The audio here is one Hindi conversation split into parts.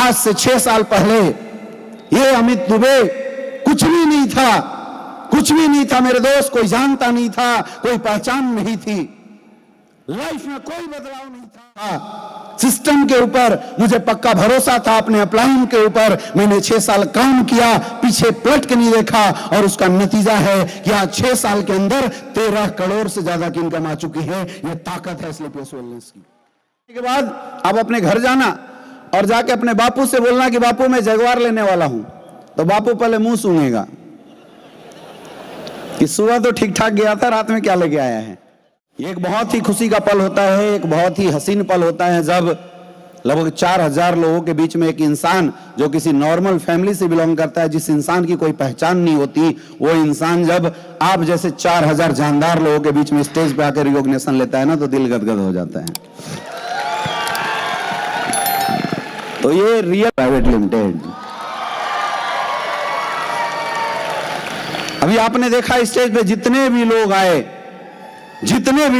आज से 6 साल पहले ये अमित दुबे कुछ भी नहीं था, कुछ भी नहीं था मेरे दोस्त, कोई जानता नहीं था, कोई पहचान नहीं थी, लाइफ में कोई बदलाव नहीं था। सिस्टम के ऊपर मुझे पक्का भरोसा था, अपने अपलाइन के ऊपर मैंने 6 साल काम किया, पीछे पलट के नहीं देखा, और उसका नतीजा है कि आज 6 साल के अंदर 13 करोड़ से ज्यादा की इनकम आ चुकी है। यह ताकत है स्लीपियस वेलनेस की। के बाद अब अपने घर जाना और जाके अपने बापू से बोलना कि बापू मैं जगुआर लेने वाला हूं, तो बापू पहले मुंह सूंघेगा कि सुबह तो ठीक ठाक गया था, रात में क्या लेके आया है। ये एक बहुत ही खुशी का पल होता है, एक बहुत ही हसीन पल होता है जब लगभग 4000 लोगों के बीच में एक इंसान जो किसी नॉर्मल फैमिली से बिलोंग करता है, जिस इंसान की कोई पहचान नहीं होती, वो इंसान जब आप जैसे 4000 जानदार लोगों के बीच में स्टेज पे आकर रिकॉग्निशन लेता है ना, तो दिल गदगद हो जाता है। तो ये रियल प्राइवेट लिमिटेड। अभी आपने देखा स्टेज पे जितने भी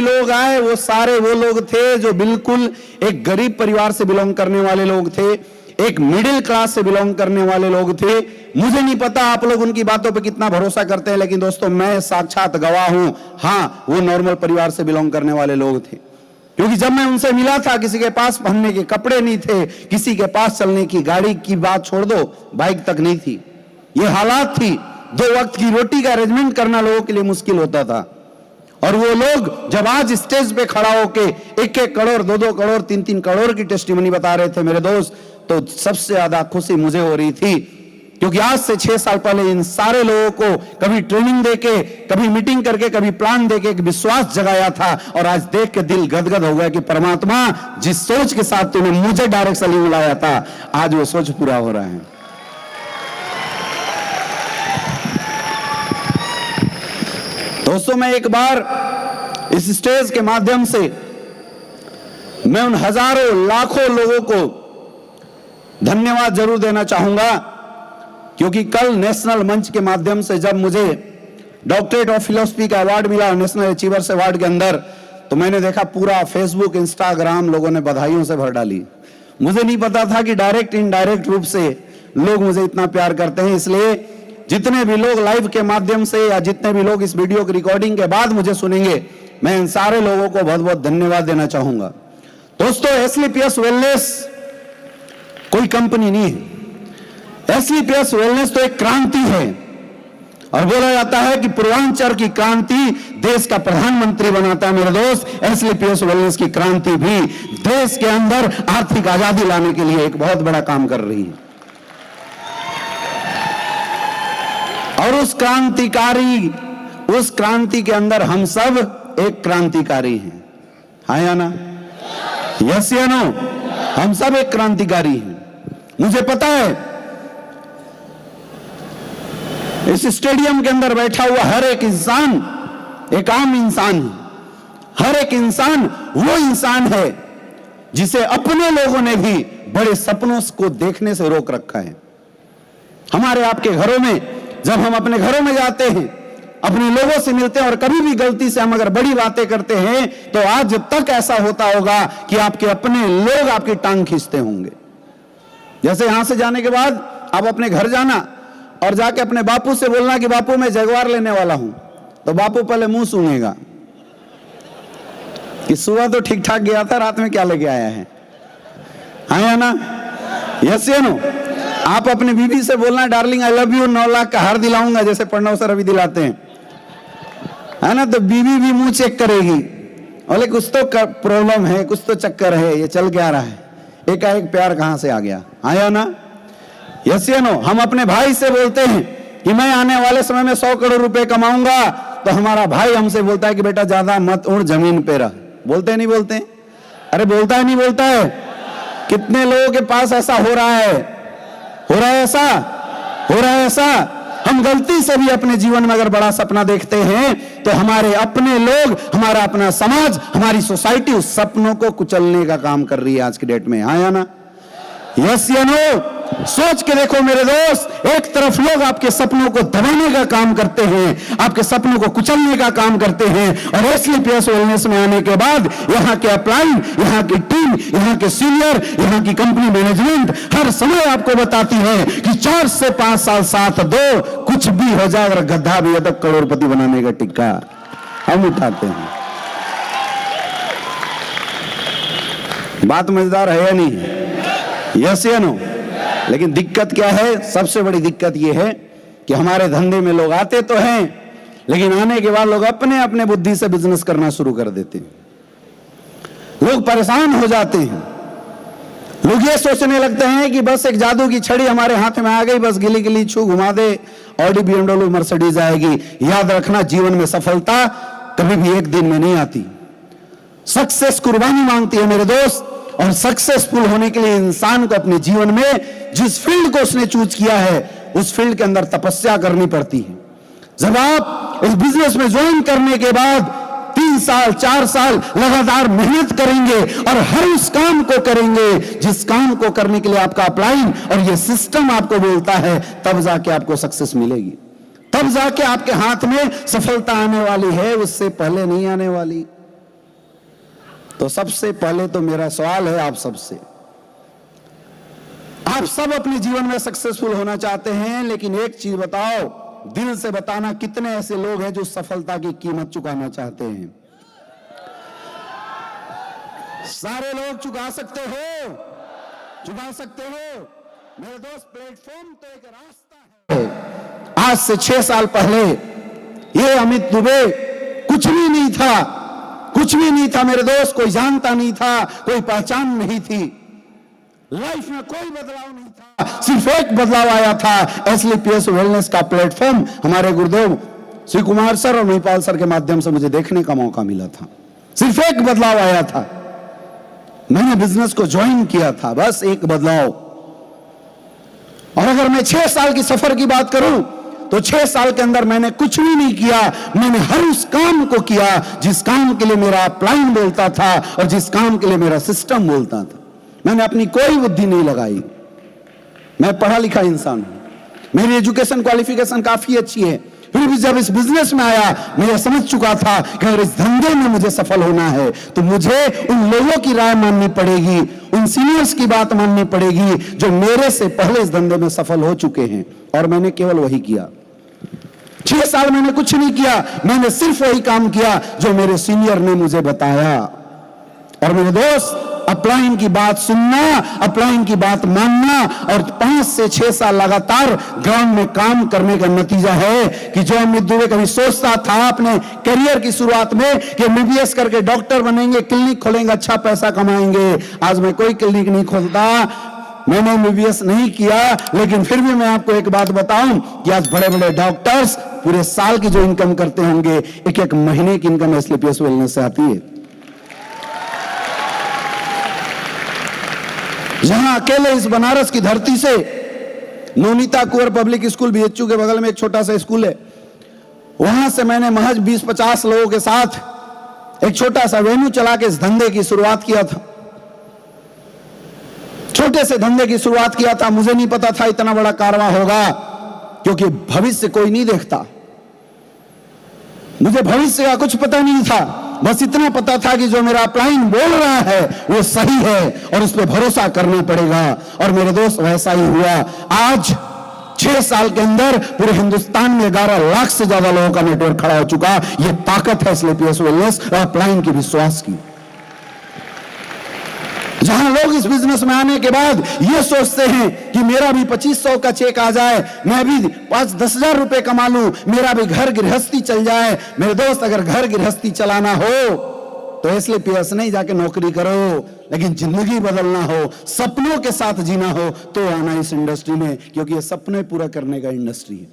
लोग आए वो सारे वो लोग थे जो बिल्कुल एक गरीब परिवार से बिलोंग करने वाले लोग थे, एक मिडिल क्लास से बिलोंग करने वाले लोग थे। मुझे नहीं पता आप लोग उनकी बातों पे कितना भरोसा करते हैं, लेकिन दोस्तों मैं साक्षात गवाह हूं, हाँ वो नॉर्मल परिवार से बिलोंग करने वाले लोग थे। क्योंकि जब मैं उनसे मिला था, किसी के पास पहनने के कपड़े नहीं थे, किसी के पास चलने की गाड़ी की बात छोड़ दो, बाइक तक नहीं थी। ये हालात थी, 2 वक्त की रोटी का अरेंजमेंट करना लोगों के लिए मुश्किल होता था। और वो लोग जब आज स्टेज पे खड़ा होके 1-1 करोड़, 2-2 करोड़, 3-3 करोड़ की टेस्टिमनी बता रहे थे मेरे दोस्त, तो सबसे ज्यादा खुशी मुझे हो रही थी, क्योंकि आज से 6 साल पहले इन सारे लोगों को कभी ट्रेनिंग देके, कभी मीटिंग करके, कभी प्लान देके एक विश्वास जगाया था, और आज देख के दिल गदगद हो गया कि परमात्मा जिस सोच के साथ तूने मुझे डायरेक्ट सलीम लाया था, आज वो सोच पूरा हो रहा है। दोस्तों मैं एक बार इस स्टेज के माध्यम से मैं उन हजारों लाखों लोगों को धन्यवाद जरूर देना चाहूंगा, क्योंकि कल नेशनल मंच के माध्यम से जब मुझे डॉक्टरेट ऑफ फिलॉसफी का अवार्ड मिला नेशनल अचीवर्स अवार्ड के अंदर, तो मैंने देखा पूरा फेसबुक, इंस्टाग्राम लोगों ने बधाइयों से भर डाली। मुझे नहीं पता था कि डायरेक्ट इनडायरेक्ट रूप से लोग मुझे इतना प्यार करते हैं। इसलिए जितने भी लोग लाइव के माध्यम से या जितने भी लोग इस वीडियो की रिकॉर्डिंग के बाद मुझे सुनेंगे, मैं इन सारे लोगों को बहुत बहुत धन्यवाद देना चाहूंगा। दोस्तों स्लीपियस वेलनेस कोई कंपनी नहीं है, स्लीपियस वेलनेस तो एक क्रांति है, और बोला जाता है कि पूर्वांचल की क्रांति देश का प्रधानमंत्री बनाता है। मेरे दोस्त स्लीपियस वेलनेस की क्रांति भी देश के अंदर आर्थिक आजादी लाने के लिए एक बहुत बड़ा काम कर रही है, और उस क्रांति के अंदर हम सब एक क्रांतिकारी हैं, हाँ या ना, यस या नो, हम सब एक क्रांतिकारी हैं। मुझे पता है इस स्टेडियम के अंदर बैठा हुआ हर एक इंसान एक आम इंसान है, हर एक इंसान वो इंसान है जिसे अपने लोगों ने भी बड़े सपनों को देखने से रोक रखा है। हमारे आपके घरों में जब हम अपने घरों में जाते हैं, अपने लोगों से मिलते हैं, और कभी भी गलती से हम अगर बड़ी बातें करते हैं, तो आज तक ऐसा होता होगा कि आपके अपने लोग आपकी टांग खींचते होंगे। जैसे यहां से जाने के बाद आप अपने घर जाना और जाके अपने बापू से बोलना कि बापू मैं जगुआर लेने वाला हूं, तो बापू पहले मुंह सूंघेगा कि सुबह तो ठीक ठाक गया था, रात में क्या लेके आया है, हाँ या ना, यस या नो। आप अपनी बीवी से बोलना darling I love you, 9 lakh का हार दिलाऊंगा, जैसे प्रणव सर अभी दिलाते हैं, है ना, तो बीवी भी मुंह चेक करेगी, बोले कुछ तो प्रॉब्लम है, कुछ तो चक्कर है, ये चल क्या रहा है, एकाएक प्यार कहां से आ गया, हाँ या ना, यस या नो। हम अपने भाई से बोलते हैं कि मैं आने वाले समय में 100 करोड़ रुपए कमाऊंगा, तो हमारा भाई हमसे बोलता है कि बेटा ज्यादा मत उड़, जमीन पे रह। बोलते नहीं बोलते? अरे बोलता है नहीं बोलता है? कितने लोगों के पास ऐसा हो रहा है, हो रहा है ऐसा, हो रहा है ऐसा। हम गलती से भी अपने जीवन में अगर बड़ा सपना देखते हैं, तो हमारे अपने लोग, हमारा अपना समाज, हमारी सोसाइटी उस सपनों को कुचलने का काम कर रही है आज की डेट में, हाँ या ना, यस या नो। सोच के देखो मेरे दोस्त, एक तरफ लोग आपके सपनों को दबाने का काम करते हैं, आपके सपनों को कुचलने का काम करते हैं, और एसलीपीएस वेलनेस में आने के बाद यहां के अपलाइन, यहां की टीम, यहां के सीनियर, यहां की कंपनी मैनेजमेंट हर समय आपको बताती है कि 4 से 5 साल साथ दो, कुछ भी हो जाए, अगर गद्दा भी है तो करोड़पति बनाने का टिक्का हम उठाते हैं। बात मजेदार है या नहीं? यस या नो? लेकिन दिक्कत क्या है? सबसे बड़ी दिक्कत यह है कि हमारे धंधे में लोग आते तो हैं, लेकिन आने के बाद लोग अपने अपने बुद्धि से बिजनेस करना शुरू कर देते हैं। लोग परेशान हो जाते हैं। लोग ये सोचने लगते हैं कि बस एक जादू की छड़ी हमारे हाथ में आ गई, बस गिली गिली छू घुमा दे, ऑडी, BMW, मर्सिडीज आएगी। याद रखना, जीवन में सफलता कभी भी एक दिन में नहीं आती। सक्सेस कुर्बानी मांगती है मेरे दोस्त, और सक्सेसफुल होने के लिए इंसान को अपने जीवन में जिस फील्ड को उसने चूज किया है उस फील्ड के अंदर तपस्या करनी पड़ती है। जब आप इस बिजनेस में ज्वाइन करने के बाद 3 साल 4 साल लगातार मेहनत करेंगे और हर उस काम को करेंगे जिस काम को करने के लिए आपका अपलाइन और ये सिस्टम आपको बोलता है, तब जाके आपको सक्सेस मिलेगी, तब जाके आपके हाथ में सफलता आने वाली है, उससे पहले नहीं आने वाली। तो सबसे पहले तो मेरा सवाल है आप सबसे, आप सब अपने जीवन में सक्सेसफुल होना चाहते हैं, लेकिन एक चीज बताओ, दिल से बताना, कितने ऐसे लोग हैं जो सफलता की कीमत चुकाना चाहते हैं? सारे लोग चुका सकते हो, चुका सकते हो मेरे दोस्त। प्लेटफॉर्म तो एक रास्ता है। आज से 6 साल पहले ये अमित दुबे कुछ भी नहीं था, कुछ भी नहीं था मेरे दोस्त, कोई जानता नहीं था, कोई पहचान नहीं थी, लाइफ में कोई बदलाव नहीं था। सिर्फ एक बदलाव आया था, एसलीपीएस वेलनेस का प्लेटफॉर्म हमारे गुरुदेव श्री कुमार सर और महिपाल सर के माध्यम से मुझे देखने का मौका मिला था। सिर्फ एक बदलाव आया था, मैंने बिजनेस को ज्वाइन किया था, बस एक बदलाव। और अगर मैं 6 साल की सफर की बात करूं तो 6 साल के अंदर मैंने कुछ भी नहीं किया, मैंने हर उस काम को किया जिस काम के लिए मेरा अपलाइन बोलता था और जिस काम के लिए मेरा सिस्टम बोलता था। मैंने अपनी कोई बुद्धि नहीं लगाई। मैं पढ़ा लिखा इंसान हूं, मेरी एजुकेशन क्वालिफिकेशन काफी अच्छी है, फिर भी जब इस बिजनेस में आया मैं यह समझ चुका था कि अगर इस धंधे में मुझे सफल होना है तो मुझे उन लोगों की राय माननी पड़ेगी, उन सीनियर्स की बात माननी पड़ेगी जो मेरे से पहले इस धंधे में सफल हो चुके हैं। और मैंने केवल वही किया। 6 साल मैंने कुछ नहीं किया, मैंने सिर्फ वही काम किया जो मेरे सीनियर ने मुझे बताया। और मेरे दोस्त, अपलाइन की बात सुनना, अपलाइन की बात मानना और 5 से 6 साल लगातार ग्राउंड में काम करने का नतीजा है कि जो अमित दुबे कभी सोचता था अपने करियर की शुरुआत में कि MBBS करके डॉक्टर बनेंगे, क्लिनिक खोलेंगे, अच्छा पैसा कमाएंगे, आज मैं कोई क्लिनिक नहीं खोलता, मैंने MBBS नहीं किया, लेकिन फिर भी मैं आपको एक बात बताऊं कि आज बड़े बड़े डॉक्टर्स पूरे साल की जो इनकम करते होंगे, एक महीने की इनकम एसलीपीएस वेलनेस से आती है। जहां अकेले इस बनारस की धरती से नोनीता कुंवर पब्लिक स्कूल BHU के बगल में एक छोटा सा स्कूल है, वहां से मैंने महज 20-50 लोगों के साथ एक छोटा सा वेन्यू चला के इस धंधे की शुरुआत किया था। छोटे से धंधे की शुरुआत किया था, मुझे नहीं पता था इतना बड़ा कारवां होगा, क्योंकि भविष्य कोई नहीं देखता। मुझे भविष्य का कुछ पता नहीं था, बस इतना पता था कि जो मेरा अपलाइन बोल रहा है वो सही है और उस पर भरोसा करना पड़ेगा। और मेरे दोस्त, वैसा ही हुआ। आज 6 साल के अंदर पूरे हिंदुस्तान में 11 लाख से ज्यादा लोगों का नेटवर्क खड़ा हो चुका। यह ताकत है एसलीपीएस वेलनेस और अपलाइन की विश्वास की। जहां लोग इस बिजनेस में आने के बाद ये सोचते हैं कि मेरा भी 2500 का चेक आ जाए, मैं भी 5-10 हजार रुपए कमा लूं, मेरा भी घर गृहस्थी चल जाए। मेरे दोस्त, अगर घर गृहस्थी चलाना हो तो एसलीपीएस नहीं जाके नौकरी करो, लेकिन जिंदगी बदलना हो, सपनों के साथ जीना हो तो आना इस इंडस्ट्री में, क्योंकि ये सपने पूरा करने का इंडस्ट्री है।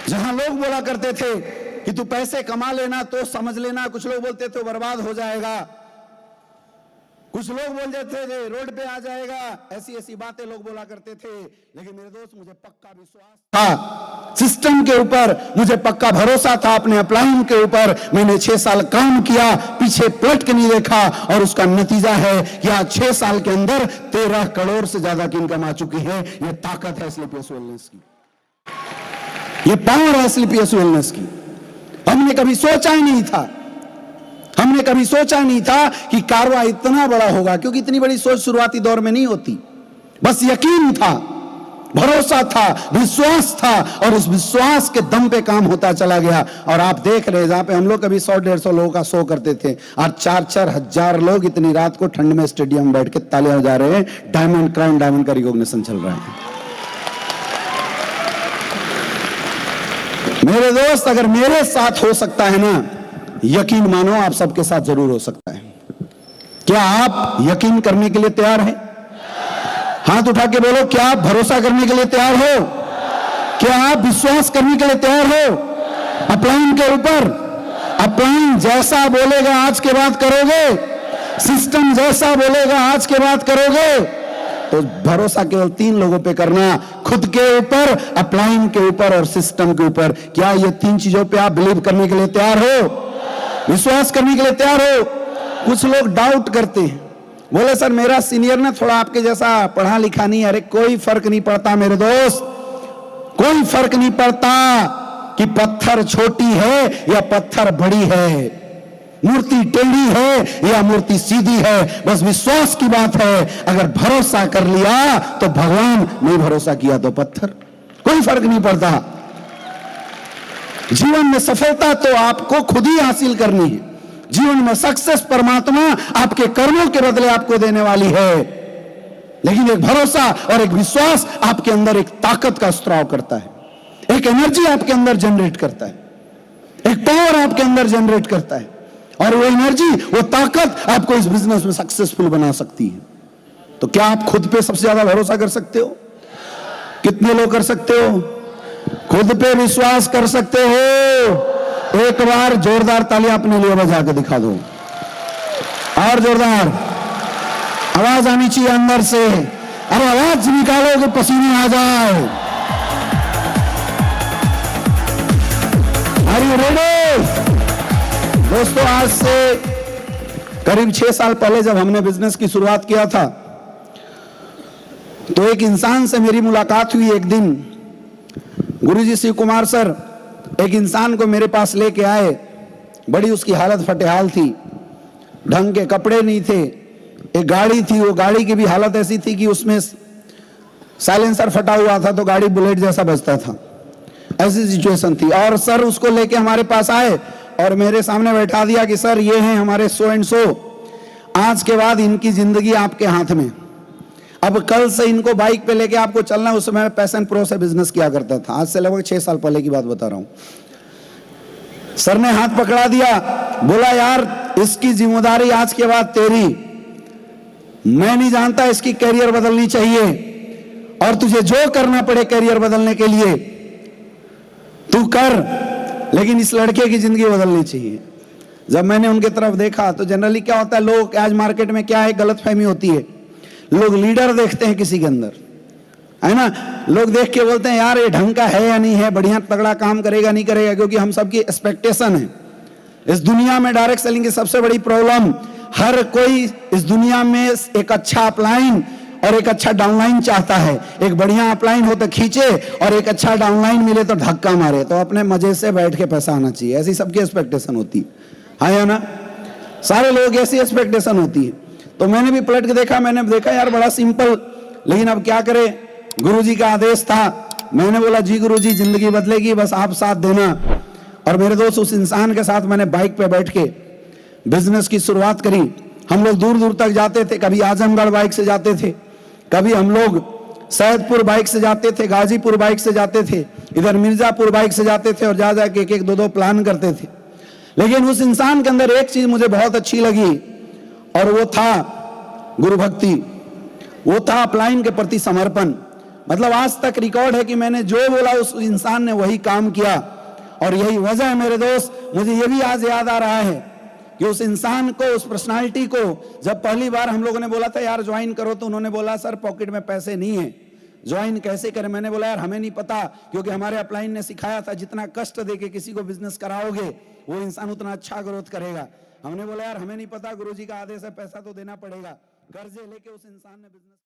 जहां लोग बोला करते थे कि तू पैसे कमा लेना तो समझ लेना, कुछ लोग बोलते थे बर्बाद हो जाएगा, कुछ लोग बोल जाते थे रोड पे आ जाएगा, ऐसी ऐसी बातें लोग बोला करते थे, लेकिन मेरे दोस्त मुझे पक्का विश्वास था सिस्टम के ऊपर, मुझे पक्का भरोसा था अपने अपलाइन के ऊपर। मैंने 6 साल काम किया, पीछे पलट के नहीं देखा, और उसका नतीजा है कि आज 6 साल के अंदर 13 करोड़ से ज्यादा की इनकम आ चुकी है। ये ताकत है स्लीपियस वेलनेस की, ये पावर है स्लीपियस वेलनेस की। हमने कभी सोचा ही नहीं था, हमने कभी सोचा नहीं था कि कारवा इतना बड़ा होगा, क्योंकि इतनी बड़ी सोच शुरुआती दौर में नहीं होती। बस यकीन था, भरोसा था, विश्वास था, और उस विश्वास के दम पे काम होता चला गया। और आप देख रहे हैं, जहां पे हम लोग कभी 100-150 लोगों का शो करते थे, आज 4-4 हजार लोग इतनी रात को ठंड में स्टेडियम में बैठ के तालियां बजा रहे हैं। डायमंड क्राउन डायमंड का रिकॉग्निशन चल रहा है। मेरे दोस्त, अगर मेरे साथ हो सकता है ना, यकीन मानो आप सबके साथ जरूर हो सकता है। क्या आप यकीन करने के लिए तैयार हैं? हाथ उठा के बोलो, क्या आप भरोसा करने के लिए तैयार हो? क्या आप विश्वास करने के लिए तैयार हो अपलाइन के ऊपर? अपलाइन जैसा बोलेगा आज के बाद करोगे, सिस्टम जैसा बोलेगा आज के बाद करोगे। तो भरोसा केवल 3 लोगों पे करना, खुद के ऊपर, अपलाइन के ऊपर और सिस्टम के ऊपर। क्या ये 3 चीजों पे आप बिलीव करने के लिए तैयार हो, विश्वास करने के लिए तैयार हो? कुछ लोग डाउट करते हैं, बोले सर मेरा सीनियर ना थोड़ा आपके जैसा पढ़ा लिखा नहीं है। अरे कोई फर्क नहीं पड़ता मेरे दोस्त, कोई फर्क नहीं पड़ता कि पत्थर छोटी है या पत्थर बड़ी है, मूर्ति टेढ़ी है या मूर्ति सीधी है, बस विश्वास की बात है। अगर भरोसा कर लिया तो भगवान, नहीं भरोसा किया तो पत्थर, कोई फर्क नहीं पड़ता। जीवन में सफलता तो आपको खुद ही हासिल करनी है। जीवन में सक्सेस परमात्मा आपके कर्मों के बदले आपको देने वाली है, लेकिन एक भरोसा और एक विश्वास आपके अंदर एक ताकत का स्त्राव करता है, एक एनर्जी आपके अंदर जनरेट करता है, एक पावर आपके अंदर जनरेट करता है, और वो एनर्जी, वो ताकत आपको इस बिजनेस में सक्सेसफुल बना सकती है। तो क्या आप खुद पे सबसे ज्यादा भरोसा कर सकते हो? कितने लोग कर सकते हो? खुद पे विश्वास कर सकते हो? एक बार जोरदार तालियां अपने लिए बजा के दिखा दो, और जोरदार आवाज आनी चाहिए अंदर से। अरे आवाज निकालो कि पसीने आ जाए। Are you ready? दोस्तों, आज से करीब 6 साल पहले जब हमने बिजनेस की शुरुआत किया था, तो एक इंसान से मेरी मुलाकात हुई एक दिन। गुरुजी शिव कुमार सर एक इंसान को मेरे पास लेके आए, बड़ी उसकी हालत फटेहाल थी, ढंग के कपड़े नहीं थे, एक गाड़ी थी, वो गाड़ी की भी हालत ऐसी थी कि उसमें साइलेंसर फटा हुआ था तो गाड़ी बुलेट जैसा बजता था, ऐसी सिचुएशन थी। और सर उसको लेके हमारे पास आए और मेरे सामने बैठा दिया कि सर ये हैं हमारे सो एंड सो, आज के बाद इनकी जिंदगी आपके हाथ में, अब कल से इनको बाइक पे लेके आपको चलना। उस समय मैं पैशन प्रो से बिजनेस किया करता था, आज से लगभग 6 साल पहले की बात बता रहा हूं। सर ने हाथ पकड़ा दिया, बोला यार इसकी जिम्मेदारी आज के बाद तेरी, मैं नहीं जानता इसकी कैरियर बदलनी चाहिए, और तुझे जो करना पड़े कैरियर बदलने के लिए तू कर, लेकिन इस लड़के की जिंदगी बदलनी चाहिए। जब मैंने उनके तरफ देखा तो जनरली क्या होता है, लोग आज मार्केट में क्या है, गलतफहमी होती है, लोग लीडर देखते हैं किसी के अंदर, है ना, लोग देख के बोलते हैं यार ये ढंग का है या नहीं है, बढ़िया तगड़ा काम करेगा नहीं करेगा, क्योंकि हम सबकी एक्सपेक्टेशन है। इस दुनिया में डायरेक्ट सेलिंग की सबसे बड़ी प्रॉब्लम, हर कोई इस दुनिया में एक अच्छा अपलाइन और एक अच्छा डाउनलाइन चाहता है। एक बढ़िया अपलाइन हो तो खींचे और एक अच्छा डाउनलाइन मिले तो धक्का मारे, तो अपने मजे से बैठ के पैसा आना चाहिए, ऐसी सबकी एक्सपेक्टेशन होती है या ना? सारे लोग ऐसी एक्सपेक्टेशन होती है। तो मैंने भी पलट के देखा, मैंने देखा यार बड़ा सिंपल, लेकिन अब क्या करें, गुरुजी का आदेश था। मैंने बोला जी गुरुजी जिंदगी बदलेगी, बस आप साथ देना। और मेरे दोस्त उस इंसान के साथ मैंने बाइक पे बैठ के बिजनेस की शुरुआत करी। हम लोग दूर दूर तक जाते थे, कभी आजमगढ़ बाइक से जाते थे, कभी हम लोग सैदपुर बाइक से जाते थे, गाजीपुर बाइक से जाते थे, इधर मिर्जापुर बाइक से जाते थे, और जा जा के 1-1, 2-2 प्लान करते थे। लेकिन उस इंसान के अंदर एक चीज मुझे बहुत अच्छी लगी, और वो था गुरु भक्ति, वो था अपलाइन के प्रति समर्पण। मतलब आज तक रिकॉर्ड है कि मैंने जो बोला उस इंसान ने वही काम किया। और यही वजह है मेरे दोस्त, मुझे ये भी आज याद आ रहा है कि उस इंसान को, उस पर्सनालिटी को जब पहली बार हम लोगों ने बोला था यार ज्वाइन करो, तो उन्होंने बोला सर पॉकेट में पैसे नहीं है, ज्वाइन कैसे करें। मैंने बोला यार हमें नहीं पता, क्योंकि हमारे अपलाइन ने सिखाया था जितना कष्ट देके किसी को बिजनेस कराओगे वो इंसान उतना अच्छा ग्रोथ करेगा। हमने बोला यार हमें नहीं पता, गुरुजी का आदेश है, पैसा तो देना पड़ेगा। कर्जे लेके उस इंसान ने बिजनेस